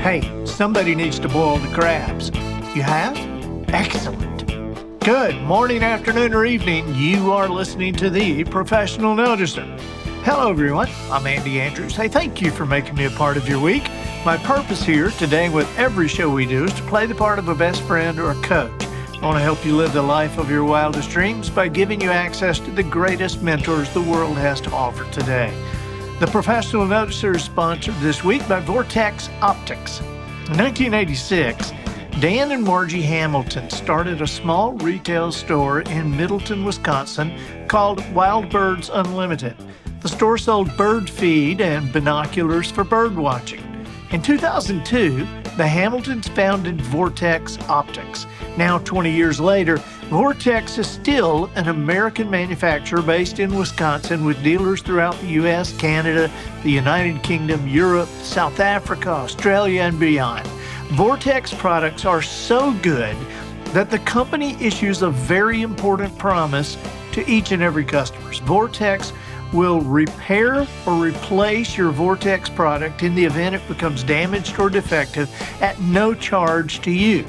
Hey, somebody needs to boil the crabs. You have? Excellent. Good morning, afternoon, or evening. You are listening to The Professional Noticer. Hello, everyone. I'm Andy Andrews. Hey, thank you for making me a part of your week. My purpose here today with every show we do is to play the part of a best friend or a coach. I want to help you live the life of your wildest dreams by giving you access to the greatest mentors the world has to offer today. The Professional Noticer is sponsored this week by Vortex Optics. In 1986, Dan and Margie Hamilton started a small retail store in Middleton, Wisconsin called Wild Birds Unlimited. The store sold bird feed and binoculars for bird watching. In 2002, the Hamiltons founded Vortex Optics. Now, 20 years later, Vortex is still an American manufacturer based in Wisconsin with dealers throughout the U.S., Canada, the United Kingdom, Europe, South Africa, Australia, and beyond. Vortex products are so good that the company issues a very important promise to each and every customer. Vortex will repair or replace your Vortex product in the event it becomes damaged or defective at no charge to you.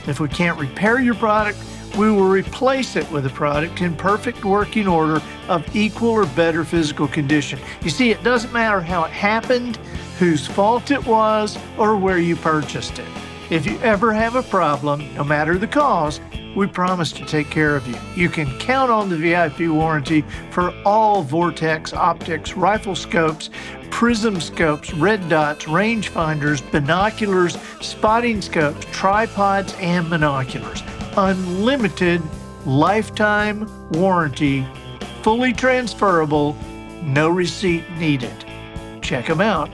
If we can't repair your product, we will replace it with a product in perfect working order of equal or better physical condition. You see, it doesn't matter how it happened, whose fault it was, or where you purchased it. If you ever have a problem, no matter the cause, we promise to take care of you. You can count on the VIP warranty for all Vortex Optics rifle scopes, prism scopes, red dots, rangefinders, binoculars, spotting scopes, tripods, and binoculars. Unlimited lifetime warranty, fully transferable, no receipt needed. Check them out,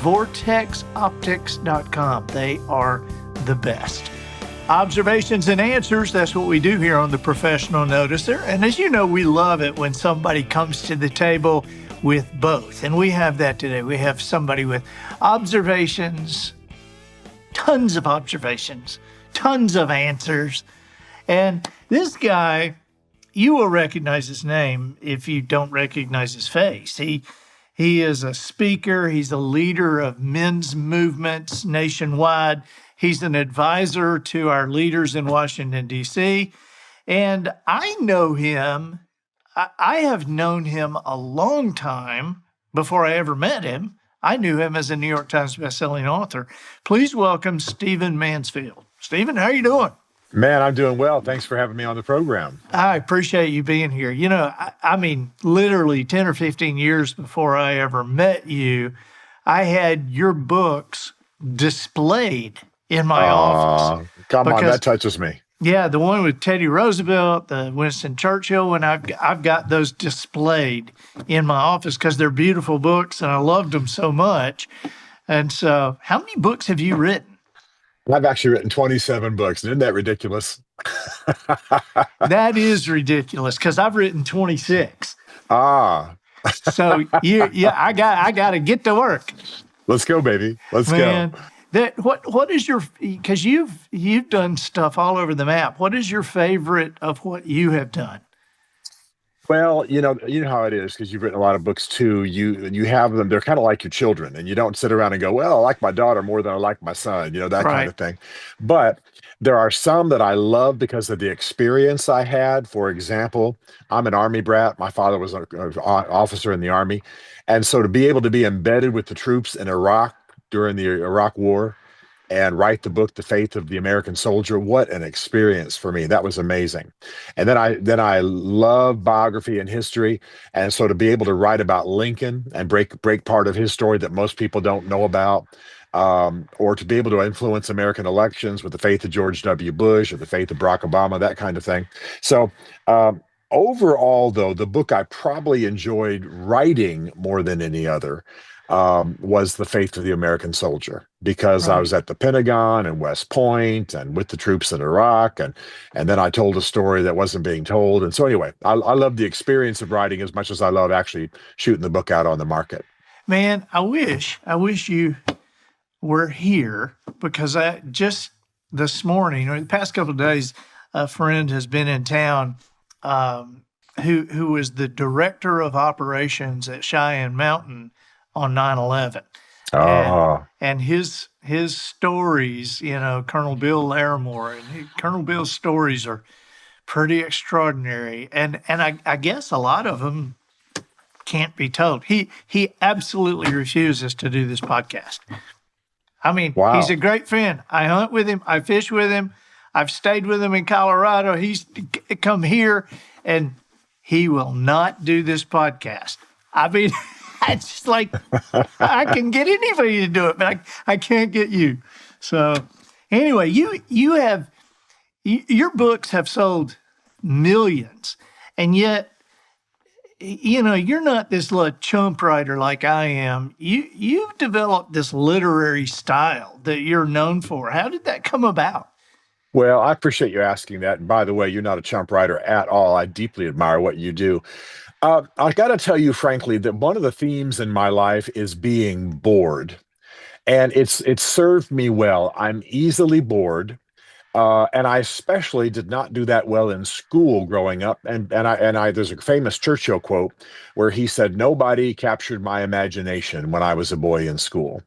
vortexoptics.com. They are the best. Observations and answers, that's what we do here on The Professional Noticer. And as you know, we love it when somebody comes to the table with both. And we have that today. We have somebody with observations, tons of observations, tons of answers. And this guy, you will recognize his name if you don't recognize his face. He is a speaker. He's a leader of men's movements nationwide. He's an advisor to our leaders in Washington, D.C. And I know him. I have known him a long time before I ever met him. I knew him as a New York Times bestselling author. Please welcome Stephen Mansfield. Stephen, how are you doing? Man, I'm doing well. Thanks for having me on the program. I appreciate you being here. You know, I mean, literally 10 or 15 years before I ever met you, I had your books displayed in my office. Come on, that touches me. Yeah, the one with Teddy Roosevelt, the Winston Churchill, and I've got those displayed in my office because they're beautiful books and I loved them so much. And so, how many books have you written? I've actually written 27 books. Isn't that ridiculous? That is ridiculous because I've written 26. So I got to get to work. Let's go, baby. Let's go. What is your, because you've done stuff all over the map. What is your favorite of what you have done? Well, you know how it is because you've written a lot of books too. You have them. They're kind of like your children, and you don't sit around and go, "Well, I like my daughter more than I like my son." You know, that kind of thing. But there are some that I love because of the experience I had. For example, I'm an Army brat. My father was an officer in the Army, and so to be able to be embedded with the troops in Iraq during the Iraq War and write the book, The Faith of the American Soldier, what an experience for me. That was amazing. And then I love biography and history. And so to be able to write about Lincoln and break part of his story that most people don't know about, or to be able to influence American elections with The Faith of George W. Bush or The Faith of Barack Obama, that kind of thing. So overall, though, the book I probably enjoyed writing more than any other was The Faith of the American Soldier, because I was at the Pentagon and West Point and with the troops in Iraq, and then I told a story that wasn't being told. And so anyway, I love the experience of writing as much as I love actually shooting the book out on the market. Man, I wish you were here because I just this morning or the past couple of days, a friend has been in town who was the director of operations at Cheyenne Mountain on 9/11. and Oh, his stories, Colonel Bill Larimore, and Colonel Bill's stories are pretty extraordinary, and I guess a lot of them can't be told. He absolutely refuses to do this podcast. I mean, he's wow. a great friend. I hunt with him. I fish with him. I've stayed with him in Colorado. He's come here, and he will not do this podcast. I mean, it's just like I can get anybody to do it, but I can't get you. So anyway, your books have sold millions, and yet you're not this little chump writer like I am. You've developed this literary style that you're known for. How did that come about? Well, I appreciate you asking that. And by the way, you're not a chump writer at all. I deeply admire what you do. I got to tell you, frankly, that one of the themes in my life is being bored, and it's served me well. I'm easily bored. And I especially did not do that well in school growing up. And there's a famous Churchill quote where he said, "Nobody captured my imagination when I was a boy in school."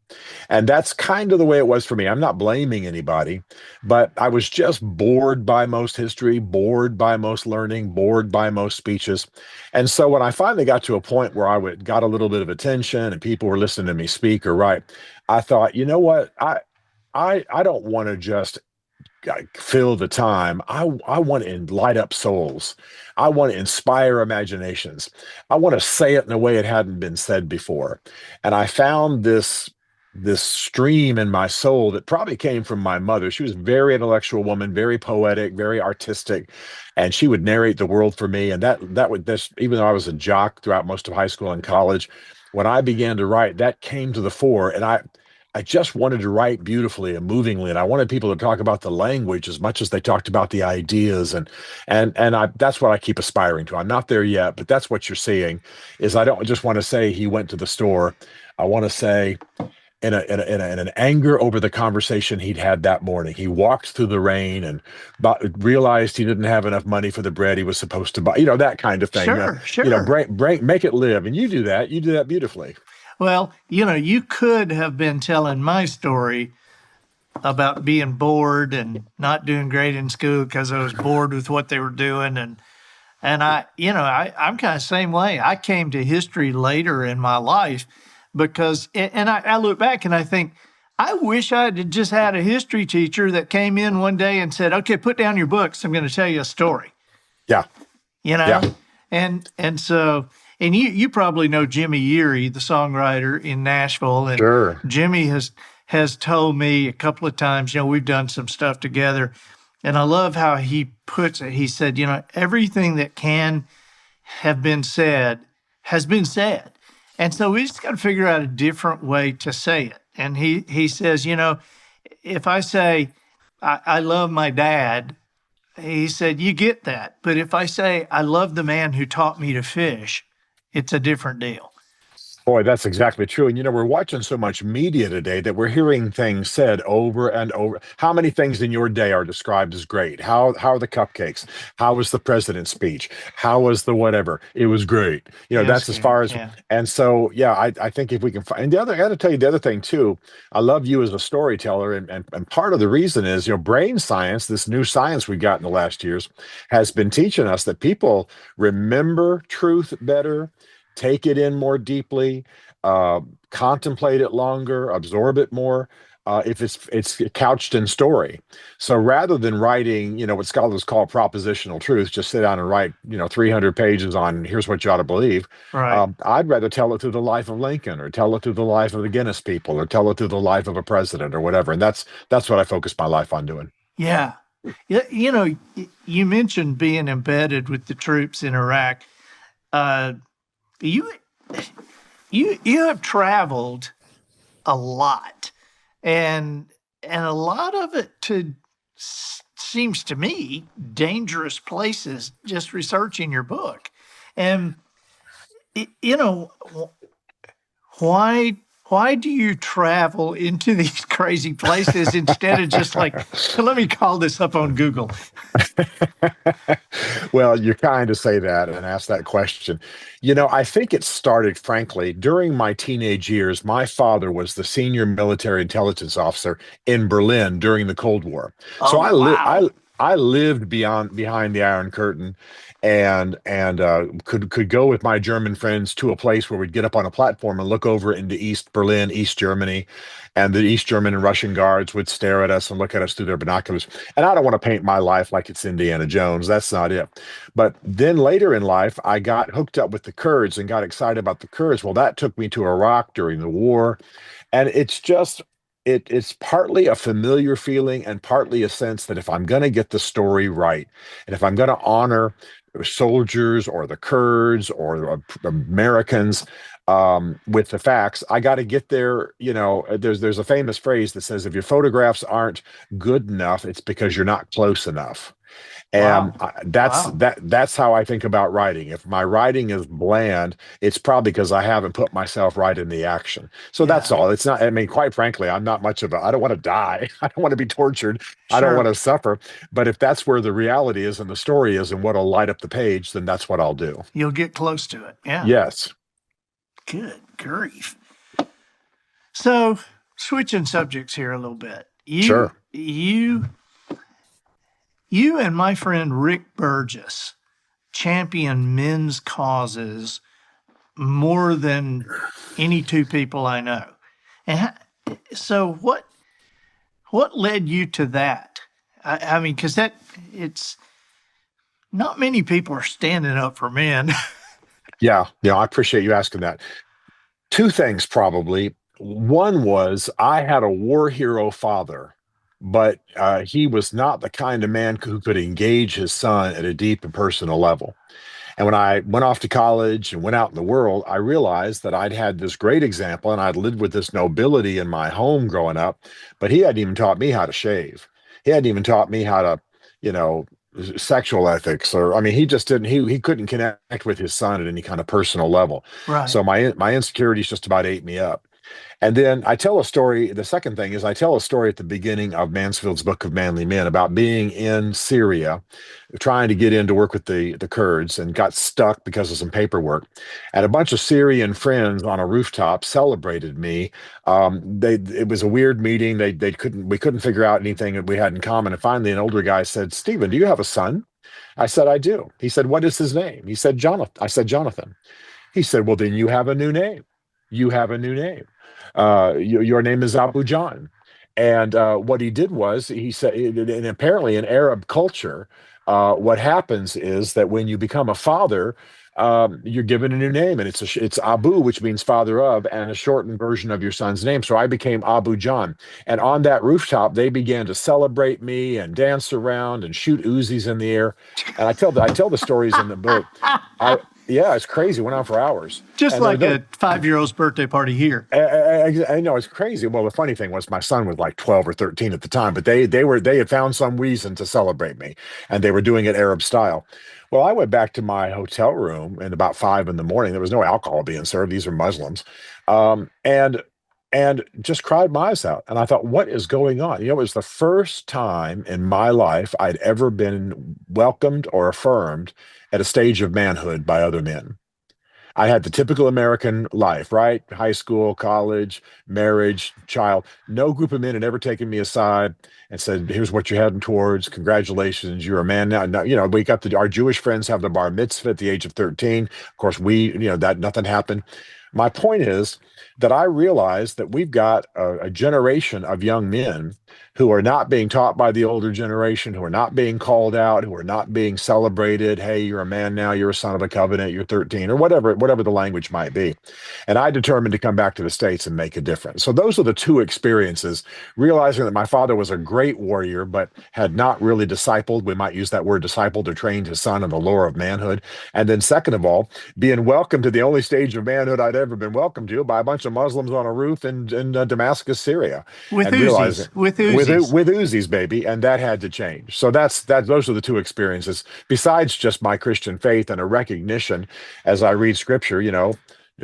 And that's kind of the way it was for me. I'm not blaming anybody, but I was just bored by most history, bored by most learning, bored by most speeches. And so when I finally got to a point where got a little bit of attention and people were listening to me speak or write, I thought, you know what? I don't want to just fill the time. I want to light up souls. I want to inspire imaginations. I want to say it in a way it hadn't been said before. And I found this stream in my soul that probably came from my mother. She was a very intellectual woman, very poetic, very artistic, and she would narrate the world for me. And even though I was a jock throughout most of high school and college, when I began to write, that came to the fore. And I just wanted to write beautifully and movingly, and I wanted people to talk about the language as much as they talked about the ideas, and that's what I keep aspiring to. I'm not there yet, but that's what you're seeing. Is I don't just want to say he went to the store. I want to say in an anger over the conversation he'd had that morning. He walked through the rain and realized he didn't have enough money for the bread he was supposed to buy. That kind of thing. Sure. Make it live, and you do that. You do that beautifully. Well, you could have been telling my story about being bored and not doing great in school because I was bored with what they were doing. And I'm kind of the same way. I came to history later in my life because, and I look back and I think, I wish I had just had a history teacher that came in one day and said, "Okay, put down your books. I'm going to tell you a story." Yeah. Yeah. And so, and you probably know Jimmy Yeary, the songwriter in Nashville, and Sure. Jimmy has told me a couple of times, we've done some stuff together, and I love how he puts it. He said, everything that can have been said has been said, and so we just got to figure out a different way to say it. And he says, if I say I love my dad. He said, you get that. But if I say, I love the man who taught me to fish, it's a different deal. Boy, that's exactly true. And we're watching so much media today that we're hearing things said over and over. How many things in your day are described as great? How are the cupcakes? How was the president's speech? How was the whatever? It was great. That's as far as. Yeah. And so, yeah, I think if we can find, and I got to tell you the other thing too. I love you as a storyteller, and part of the reason is brain science, this new science we got in the last years, has been teaching us that people remember truth better, take it in more deeply, contemplate it longer, absorb it more, if it's couched in story. So rather than writing, what scholars call propositional truth, just sit down and write, 300 pages on here's what you ought to believe. Right. I'd rather tell it through the life of Lincoln, or tell it through the life of the Guinness people, or tell it through the life of a president or whatever. And that's what I focus my life on doing. Yeah. You mentioned being embedded with the troops in Iraq. You have traveled a lot, and a lot of it seems to me dangerous places. Just researching your book, and why why do you travel into these crazy places instead of just like, let me call this up on Google? Well, you're kind to say that and ask that question. I think it started, frankly, during my teenage years. My father was the senior military intelligence officer in Berlin during the Cold War. So Oh, wow. I lived beyond behind the Iron Curtain, and could go with my German friends to a place where we'd get up on a platform and look over into East Berlin, East Germany, and the East German and Russian guards would stare at us and look at us through their binoculars. And I don't want to paint my life like it's Indiana Jones. That's not it. But then later in life, I got hooked up with the Kurds and got excited about the Kurds. Well, that took me to Iraq during the war. And it's partly a familiar feeling and partly a sense that if I'm going to get the story right, and if I'm going to honor soldiers or the Kurds or Americans with the facts, I got to get there. There's a famous phrase that says, if your photographs aren't good enough, it's because you're not close enough. And Wow. that's Wow. that's how I think about writing. If my writing is bland, it's probably because I haven't put myself right in the action. So that's Yeah. all. It's not, I mean, quite frankly, I'm not much of a, I don't want to die. I don't want to be tortured. I don't want Sure. to suffer. But if that's where the reality is and the story is and what'll light up the page, then that's what I'll do. You'll get close to it. Yeah. Yes, Good grief. So, switching subjects here a little bit. sure. You and my friend Rick Burgess champion men's causes more than any two people I know. And so what led you to that? I mean, because it's not many people are standing up for men. Yeah, yeah, I appreciate you asking that. Two things probably. One was I had a war hero father, but he was not the kind of man who could engage his son at a deep and personal level. And when I went off to college and went out in the world, I realized that I'd had this great example and I'd lived with this nobility in my home growing up, but he hadn't even taught me how to shave. He hadn't even taught me how to, you know, sexual ethics, or I mean, he just didn't, he couldn't connect with his son at any kind of personal level. Right. So my insecurities just about ate me up. And then I tell a story. The second thing is I tell a story at the beginning of Mansfield's Book of Manly Men about being in Syria, trying to get in to work with the Kurds and got stuck because of some paperwork. And a bunch of Syrian friends on a rooftop celebrated me. It was a weird meeting. We couldn't figure out anything that we had in common. And finally, an older guy said, "Stephen, do you have a son?" I said, "I do." He said, "What is his name?" He said, "Jonathan." I said, "Jonathan." He said, "Well, then you have a new name. You have a new name. Your name is Abu John." And what he did was he said, and apparently in Arab culture, what happens is that when you become a father, you're given a new name, and it's Abu, which means father of, and a shortened version of your son's name. So I became Abu John. And on that rooftop, they began to celebrate me and dance around and shoot Uzis in the air. And I tell the stories in the book. I Yeah, it's crazy. It went on for hours. Just And there, like there, a 5-year-old's birthday party here. I know it's crazy. Well, the funny thing was my son was like 12 or 13 at the time, but they had found some reason to celebrate me, and they were doing it Arab style. Well, I went back to my hotel room at about 5 in the morning. There was no alcohol being served. These are Muslims. And just cried my eyes out. And I thought, what is going on? It was the first time in my life I'd ever been welcomed or affirmed at a stage of manhood by other men. I had the typical American life, right? High school, college, marriage, child. No group of men had ever taken me aside and said, "Here's what you're heading towards. Congratulations, you're a man now." No, we got our Jewish friends have the bar mitzvah at the age of 13. Of course, that nothing happened. My point is that I realized that we've got a generation of young men who are not being taught by the older generation, who are not being called out, who are not being celebrated. Hey, you're a man now, you're a son of a covenant, you're 13, or whatever the language might be. And I determined to come back to the States and make a difference. So those are the two experiences, realizing that my father was a great warrior, but had not really discipled. We might use that word discipled or trained his son in the lore of manhood. And then second of all, being welcomed to the only stage of manhood I'd ever been welcomed to by a bunch of Muslims on a roof in Damascus, Syria, With and realizing Uzis. With Uzis. with Uzis, baby, and that had to change. So those are the two experiences. Besides just my Christian faith and a recognition, as I read Scripture,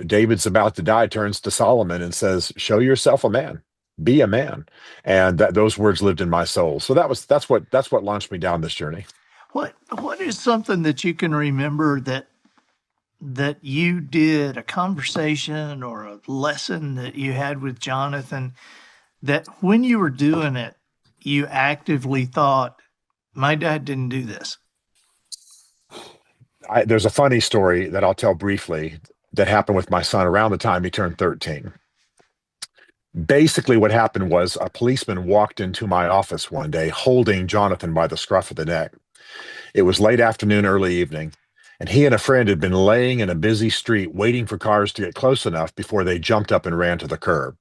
David's about to die, turns to Solomon and says, "Show yourself a man, be a man." And those words lived in my soul. So that's what launched me down this journey. What is something that you can remember that you did, a conversation or a lesson that you had with Jonathan, that when you were doing it, you actively thought, my dad didn't do this? There's a funny story that I'll tell briefly that happened with my son around the time he turned 13. Basically, what happened was a policeman walked into my office one day holding Jonathan by the scruff of the neck. It was late afternoon, early evening, and he and a friend had been laying in a busy street waiting for cars to get close enough before they jumped up and ran to the curb.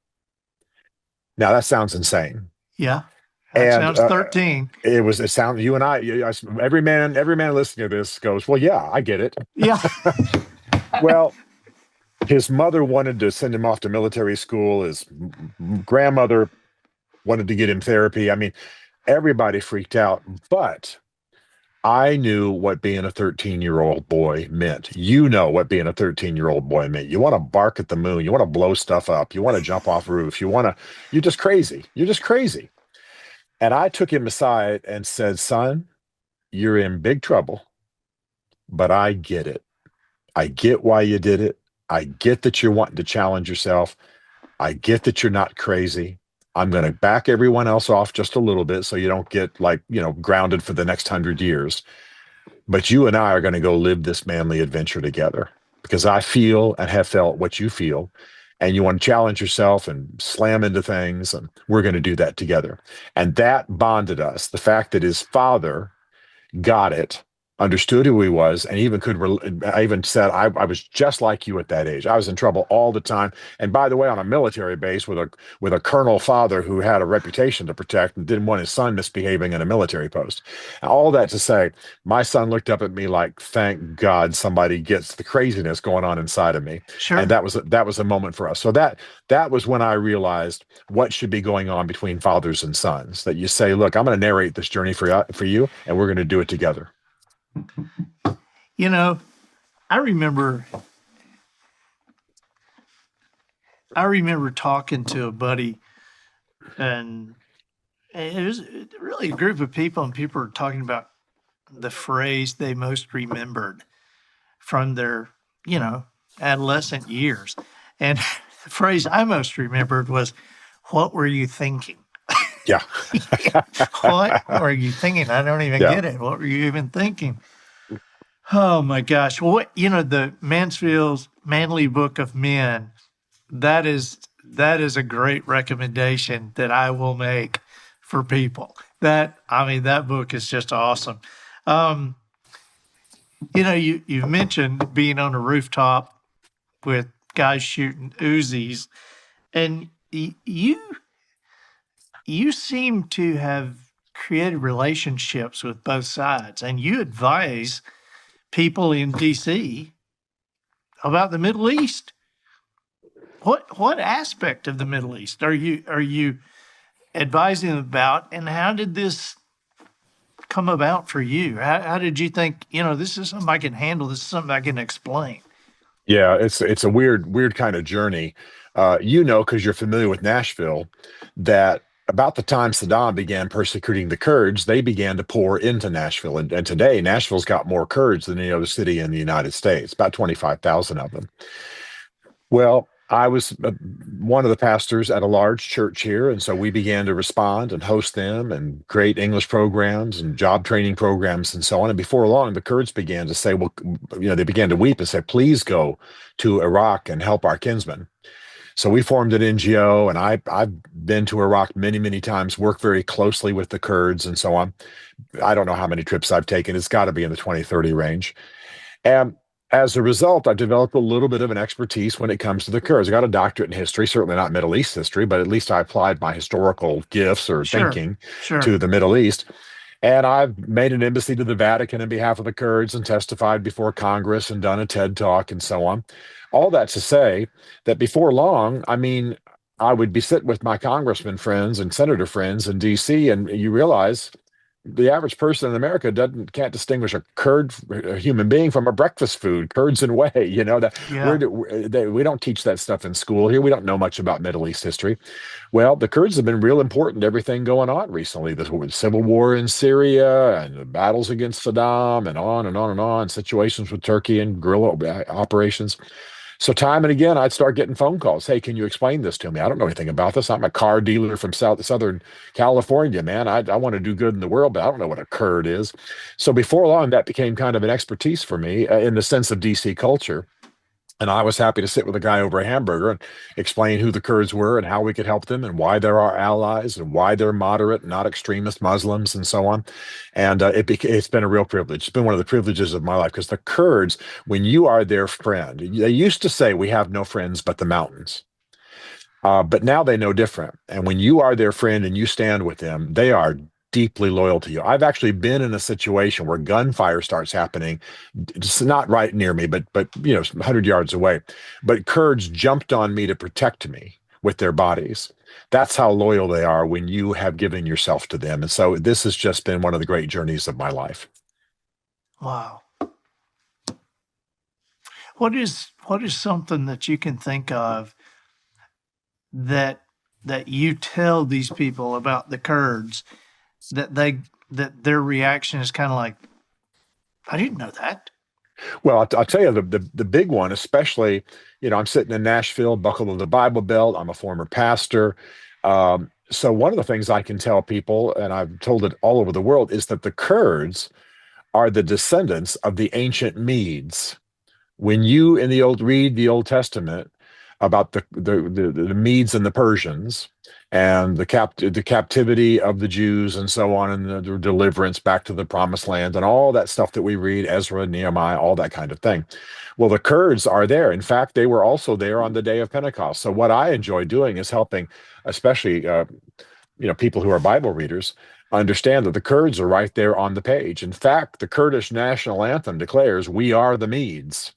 Now, that sounds insane. Yeah, that And sounds 13. it sounds, you and every man listening to this goes, well, yeah, I get it. Yeah. Well, his mother wanted to send him off to military school. His grandmother wanted to get him therapy. I mean, everybody freaked out, but I knew what being a 13-year-old boy meant. You know what being a 13-year-old boy meant. You want to bark at the moon. You want to blow stuff up. You want to jump off roofs. You're just crazy. You're just crazy. And I took him aside and said, "Son, you're in big trouble, but I get it. I get why you did it. I get that you're wanting to challenge yourself. I get that you're not crazy. I'm going to back everyone else off just a little bit so you don't get grounded for the next 100 years. But you and I are going to go live this manly adventure together because I feel and have felt what you feel. And you want to challenge yourself and slam into things. And we're going to do that together." And that bonded us. The fact that his father got it, understood who he was, and even I even said, I was just like you at that age. I was in trouble all the time. And by the way, on a military base with a colonel father who had a reputation to protect and didn't want his son misbehaving in a military post. And all that to say, my son looked up at me like, thank God somebody gets the craziness going on inside of me. Sure. And that was a moment for us. So that was when I realized what should be going on between fathers and sons, that you say, look, I'm going to narrate this journey for you, and we're going to do it together. You know, I remember talking to a buddy, and it was really a group of people, and people were talking about the phrase they most remembered from their, adolescent years. And the phrase I most remembered was, "What were you thinking?" Yeah. What were you thinking? I don't even get it. What were you even thinking? Oh my gosh. Well, the Mansfield's Manly Book of Men, that is a great recommendation that I will make for people. That book is just awesome. You've mentioned being on a rooftop with guys shooting Uzis, and you seem to have created relationships with both sides, and you advise people in DC about the Middle East. What aspect of the Middle East are you advising them about, and how did this come about for you? How did you think, this is something I can handle, this is something I can explain? Yeah, it's a weird kind of journey. Because you're familiar with Nashville, that about the time Saddam began persecuting the Kurds, they began to pour into Nashville. And today, Nashville's got more Kurds than any other city in the United States, about 25,000 of them. Well, I was one of the pastors at a large church here, and so we began to respond and host them and create English programs and job training programs and so on. And before long, the Kurds began to say, well, they began to weep and say, please go to Iraq and help our kinsmen. So we formed an NGO, and I've been to Iraq many, many times, worked very closely with the Kurds and so on. I don't know how many trips I've taken. It's got to be in the 20, 30 range. And as a result, I've developed a little bit of an expertise when it comes to the Kurds. I got a doctorate in history, certainly not Middle East history, but at least I applied my historical gifts or thinking to the Middle East. And I've made an embassy to the Vatican in behalf of the Kurds and testified before Congress and done a TED Talk and so on. All that to say that before long, I would be sitting with my congressman friends and senator friends in DC, and you realize the average person in America can't distinguish a Kurd a human being from a breakfast food. Kurds and whey, that Yeah. we don't teach that stuff in school here. We don't know much about Middle East history. Well, the Kurds have been real important to everything going on recently. The civil war in Syria and the battles against Saddam and on and on and on, situations with Turkey and guerrilla operations. So time and again, I'd start getting phone calls. Hey, can you explain this to me? I don't know anything about this. I'm a car dealer from Southern California, man. I want to do good in the world, but I don't know what a Kurd is. So before long, that became kind of an expertise for me in the sense of DC culture. And I was happy to sit with a guy over a hamburger and explain who the Kurds were and how we could help them and why they're our allies and why they're moderate, not extremist Muslims and so on. And it's been a real privilege. It's been one of the privileges of my life because the Kurds, when you are their friend, they used to say we have no friends but the mountains. But now they know different. And when you are their friend and you stand with them, they are deeply loyal to you. I've actually been in a situation where gunfire starts happening, just not right near me, but 100 yards away. But Kurds jumped on me to protect me with their bodies. That's how loyal they are when you have given yourself to them. And so this has just been one of the great journeys of my life. Wow. What is something that you can think of that you tell these people about the Kurds that their reaction is kind of like, I didn't know that. Well, I'll tell you the big one, especially, I'm sitting in Nashville, buckled to the Bible Belt. I'm a former pastor. So one of the things I can tell people, and I've told it all over the world, is that the Kurds are the descendants of the ancient Medes. When you read the Old Testament about the Medes and the Persians and the captivity of the Jews and so on, and the deliverance back to the promised land and all that stuff that we read, Ezra, Nehemiah, all that kind of thing. Well, the Kurds are there. In fact, they were also there on the day of Pentecost. So what I enjoy doing is helping, especially people who are Bible readers, understand that the Kurds are right there on the page. In fact, the Kurdish national anthem declares, "We are the Medes."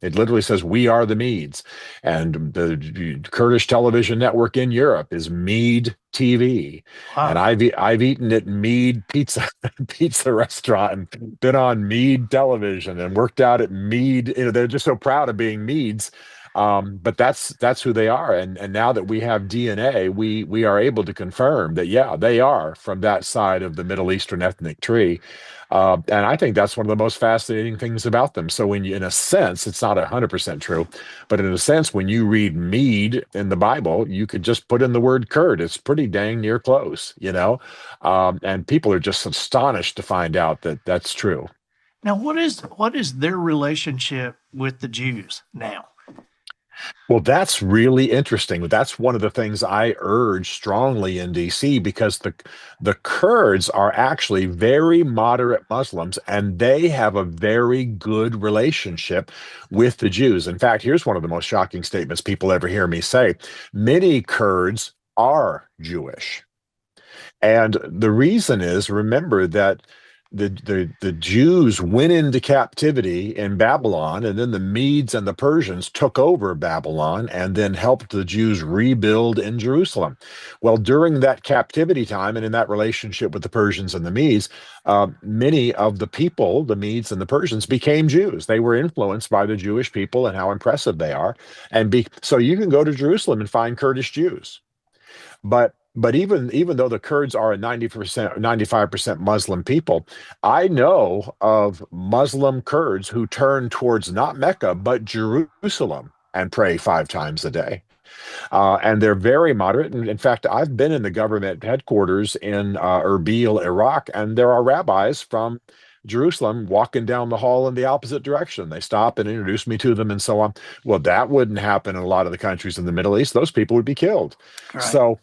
It literally says, "We are the Medes." And the Kurdish television network in Europe is Mede TV. Wow. And I've eaten at Mede Pizza pizza restaurant and been on Mede television and worked out at Mede. They're just so proud of being Medes. But that's who they are. And now that we have DNA, we are able to confirm that, yeah, they are from that side of the Middle Eastern ethnic tree. And I think that's one of the most fascinating things about them. So in a sense, it's not 100% true, but in a sense, when you read Mede in the Bible, you could just put in the word Kurd. It's pretty dang near close, and people are just astonished to find out that that's true. Now, what is their relationship with the Jews now? Well, that's really interesting. That's one of the things I urge strongly in DC because the Kurds are actually very moderate Muslims and they have a very good relationship with the Jews. In fact, here's one of the most shocking statements people ever hear me say. Many Kurds are Jewish. And the reason is, remember that the Jews went into captivity in Babylon, and then the Medes and the Persians took over Babylon and then helped the Jews rebuild in Jerusalem. Well, during that captivity time and in that relationship with the Persians and the Medes, many of the people, the Medes and the Persians, became Jews. They were influenced by the Jewish people and how impressive they are. So you can go to Jerusalem and find Kurdish Jews. But even though the Kurds are a 90%, 95% Muslim people, I know of Muslim Kurds who turn towards not Mecca, but Jerusalem and pray 5 times a day. And they're very moderate. And in fact, I've been in the government headquarters in Erbil, Iraq, and there are rabbis from Jerusalem walking down the hall in the opposite direction. They stop and introduce me to them and so on. Well, that wouldn't happen in a lot of the countries in the Middle East. Those people would be killed. Right. So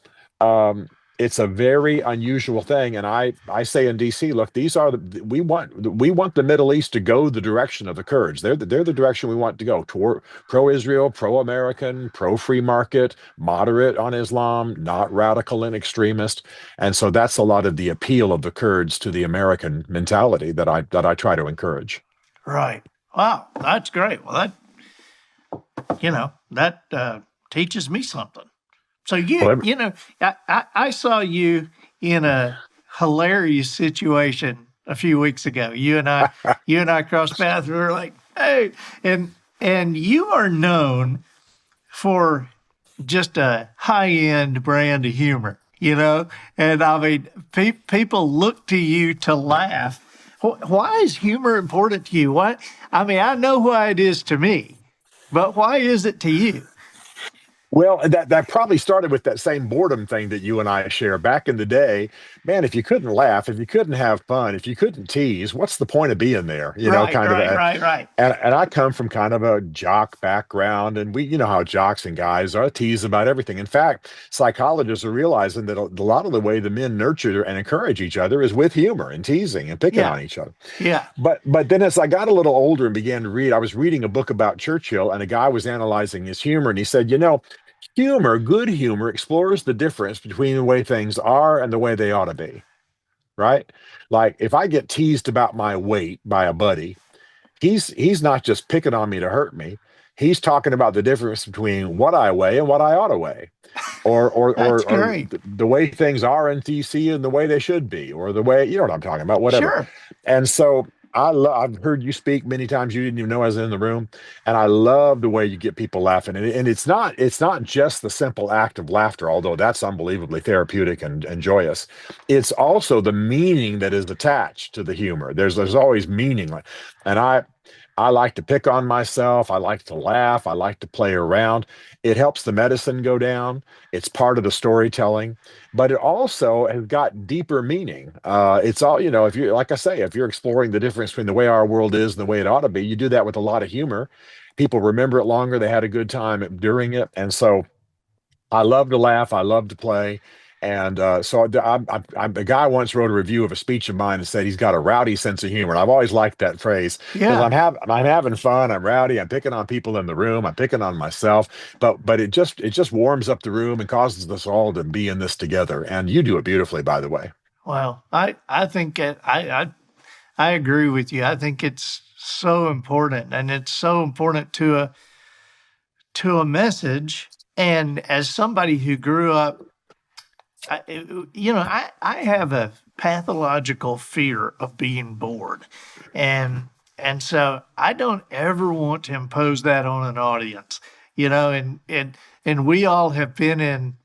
it's a very unusual thing. And I say in DC, look, we want the Middle East to go the direction of the Kurds. They're the direction we want to go toward: pro-Israel, pro-American, pro-free market, moderate on Islam, not radical and extremist. And so that's a lot of the appeal of the Kurds to the American mentality that I try to encourage. Right. Wow. That's great. Well, that teaches me something. So I saw you in a hilarious situation a few weeks ago. You and I crossed paths. We were like, hey, and you are known for just a high-end brand of humor, And I mean, people look to you to laugh. Why is humor important to you? Why? I mean, I know why it is to me, but why is it to you? Well, that probably started with that same boredom thing that you and I share. Back in the day, man, if you couldn't laugh, if you couldn't have fun, if you couldn't tease, what's the point of being there? Right, Kind of right, a, right. and I come from kind of a jock background, and we, how jocks and guys are, tease about everything. In fact, psychologists are realizing that a lot of the way the men nurture and encourage each other is with humor and teasing and picking Yeah, on each other. yeah. But then as I got a little older and began to read, I was reading a book about Churchill, and a guy was analyzing his humor, and he said, humor, good humor, explores the difference between the way things are and the way they ought to be, right? Like if I get teased about my weight by a buddy, he's not just picking on me to hurt me. He's talking about the difference between what I weigh and what I ought to weigh, That's or great. the way things are in DC and the way they should be, or the way, you know what I'm talking about, whatever. Sure. And so I've heard you speak many times. You didn't even know I was in the room, and I love the way you get people laughing. And it's not just the simple act of laughter, although that's unbelievably therapeutic and joyous. It's also the meaning that is attached to the humor. There's always meaning, and I like to pick on myself. I like to laugh. I like to play around. It helps the medicine go down. It's part of the storytelling, but it also has got deeper meaning. It's all, if you, like I say, if you're exploring the difference between the way our world is and the way it ought to be, you do that with a lot of humor. People remember it longer. They had a good time during it. And so I love to laugh. I love to play. And a guy once wrote a review of a speech of mine and said he's got a rowdy sense of humor. And I've always liked that phrase because Yeah. I'm having fun. I'm rowdy. I'm picking on people in the room. I'm picking on myself. But it just warms up the room and causes us all to be in this together. And you do it beautifully, by the way. Well, I think I agree with you. I think it's so important, and it's so important to a message. And as somebody who grew up, I have a pathological fear of being bored, and so I don't ever want to impose that on an audience, and we all have been in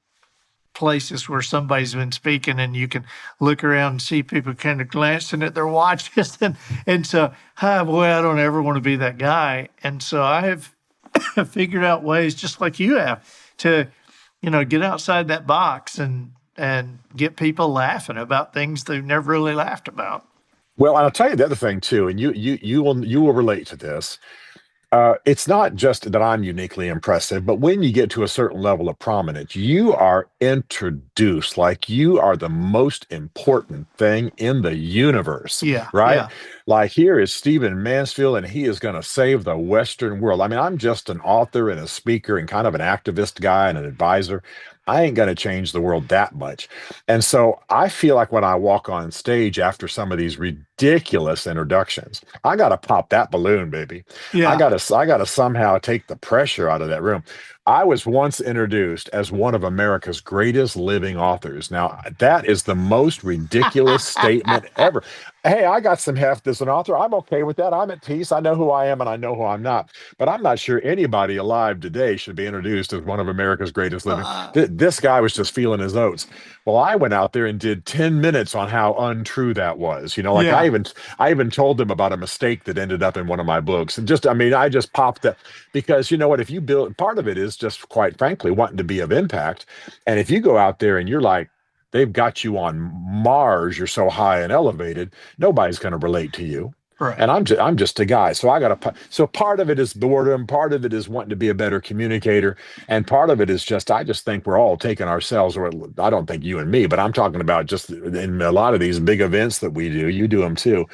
places where somebody's been speaking and you can look around and see people kind of glancing at their watches, and so, boy, I don't ever want to be that guy. And so I have figured out ways, just like you have, to get outside that box and get people laughing about things they've never really laughed about. Well, I'll tell you the other thing too, and you will relate to this. It's not just that I'm uniquely impressive, but when you get to a certain level of prominence, you are introduced like you are the most important thing in the universe. Yeah, right? yeah. Like here is Stephen Mansfield, and he is going to save the Western world. I mean, I'm just an author and a speaker and kind of an activist guy and an advisor. I ain't going to change the world that much. And so I feel like when I walk on stage after some of these ridiculous introductions, I got to pop that balloon, baby. Yeah. I got to somehow take the pressure out of that room. I was once introduced as one of America's greatest living authors. Now, that is the most ridiculous statement ever. Hey, I got some heft as an author. I'm okay with that. I'm at peace. I know who I am and I know who I'm not. But I'm not sure anybody alive today should be introduced as one of America's greatest living. This guy was just feeling his oats. Well, I went out there and did 10 minutes on how untrue that was. Yeah. I even told them about a mistake that ended up in one of my books. And I just popped that because you know what, if you build, part of it is just quite frankly wanting to be of impact. And if you go out there and you're like, they've got you on Mars, you're so high and elevated, nobody's going to relate to you. Right. And I'm just a guy. So part of it is boredom. Part of it is wanting to be a better communicator. And part of it is I just think we're all taking ourselves, or I don't think you and me, but I'm talking about just in a lot of these big events that we do, you do them too.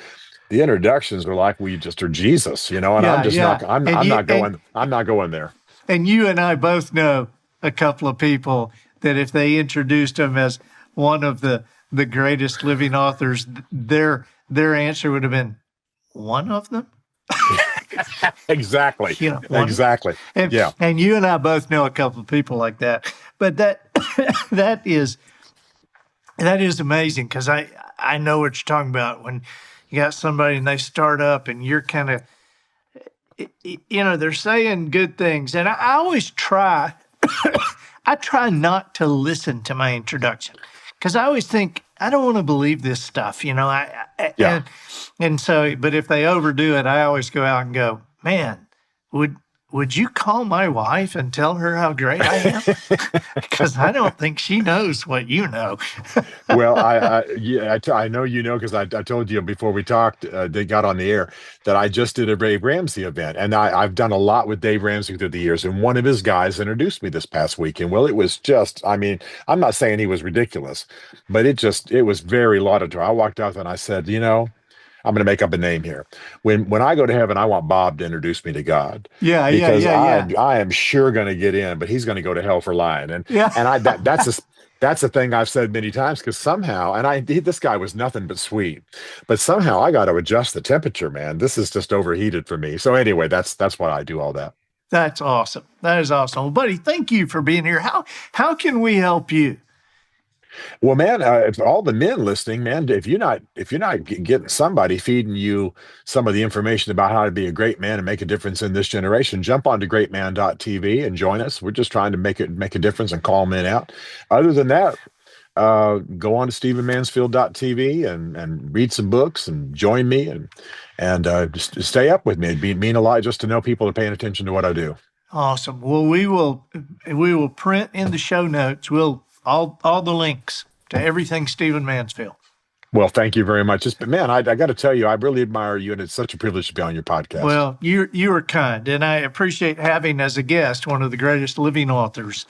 The introductions are like we just are Jesus, and I'm not going there. And you and I both know a couple of people that if they introduced them as one of the greatest living authors, their answer would have been, one of them? Exactly. Exactly. And, yeah. And you and I both know a couple of people like that. But that is amazing because I know what you're talking about when you got somebody and they start up and you're kind of, they're saying good things. And I always try, I try not to listen to my introduction because I always think, I don't want to believe this stuff, Yeah. And so, but if they overdo it, I always go out and go, man, would you call my wife and tell her how great I am? Because I don't think she knows what you know. Well, I know because I told you before we talked, they got on the air, that I just did a Dave Ramsey event, and I've done a lot with Dave Ramsey through the years, and one of his guys introduced me this past weekend. Well, it was just, I mean, I'm not saying he was ridiculous, but it was very laudatory. I walked out and I said, I'm going to make up a name here. When I go to heaven, I want Bob to introduce me to God. Yeah, because yeah. I am sure going to get in, but he's going to go to hell for lying. And that's a thing I've said many times, because somehow, this guy was nothing but sweet, but somehow I got to adjust the temperature, man. This is just overheated for me. So anyway, that's why I do all that. That's awesome. That is awesome. Well, buddy, thank you for being here. How can we help you? Well, man, if all the men listening, man, if you're not getting somebody feeding you some of the information about how to be a great man and make a difference in this generation, jump onto greatman.tv and join us. We're just trying to make a difference and call men out. Other than that, go on to stephenmansfield.tv and read some books and join me and just stay up with me. It'd mean a lot just to know people are paying attention to what I do. Awesome. Well, we will print in the show notes. All the links to everything Stephen Mansfield. Well, thank you very much. Man, I got to tell you, I really admire you, and it's such a privilege to be on your podcast. Well, you are kind, and I appreciate having as a guest one of the greatest living authors.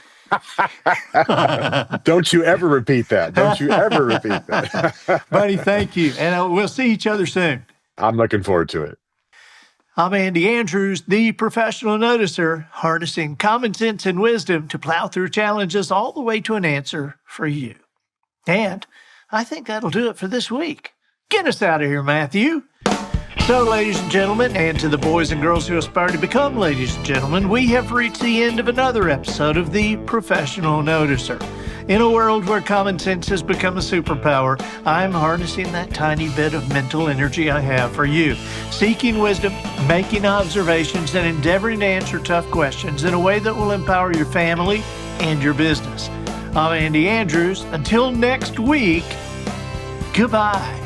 Don't you ever repeat that. Don't you ever repeat that. Buddy, thank you. And we'll see each other soon. I'm looking forward to it. I'm Andy Andrews, the professional noticer, harnessing common sense and wisdom to plow through challenges all the way to an answer for you. And I think that'll do it for this week. Get us out of here, Matthew. So, ladies and gentlemen, and to the boys and girls who aspire to become ladies and gentlemen, we have reached the end of another episode of The Professional Noticer. In a world where common sense has become a superpower, I'm harnessing that tiny bit of mental energy I have for you, seeking wisdom, making observations, and endeavoring to answer tough questions in a way that will empower your family and your business. I'm Andy Andrews. Until next week, goodbye.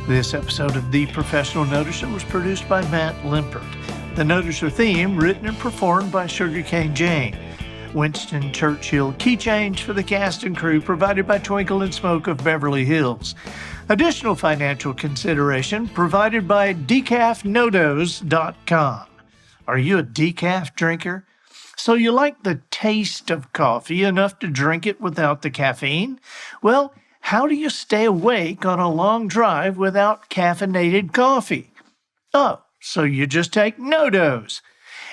This episode of The Professional Noticer was produced by Matt Limpert. The Noticer theme written and performed by Sugarcane Jane. Winston Churchill key change for the cast and crew provided by Twinkle and Smoke of Beverly Hills. Additional financial consideration provided by decafnodos.com. Are you a decaf drinker? So you like the taste of coffee enough to drink it without the caffeine? Well, how do you stay awake on a long drive without caffeinated coffee? Oh, so you just take NoDoz.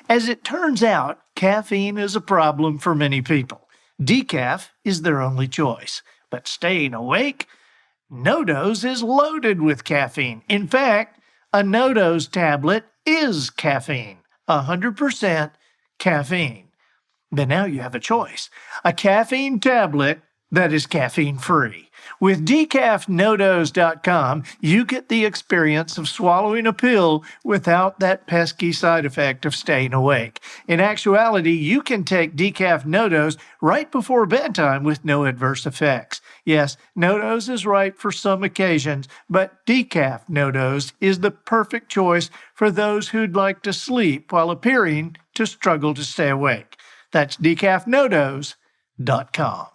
As it turns out, caffeine is a problem for many people. Decaf is their only choice. But staying awake? NoDoz is loaded with caffeine. In fact, a NoDoz tablet is caffeine, 100% caffeine. But now you have a choice. A caffeine tablet that is caffeine-free. With decafnodos.com, you get the experience of swallowing a pill without that pesky side effect of staying awake. In actuality, you can take Decaf NoDoz right before bedtime with no adverse effects. Yes, NoDoz is right for some occasions, but Decaf NoDoz is the perfect choice for those who'd like to sleep while appearing to struggle to stay awake. That's decafnodos.com.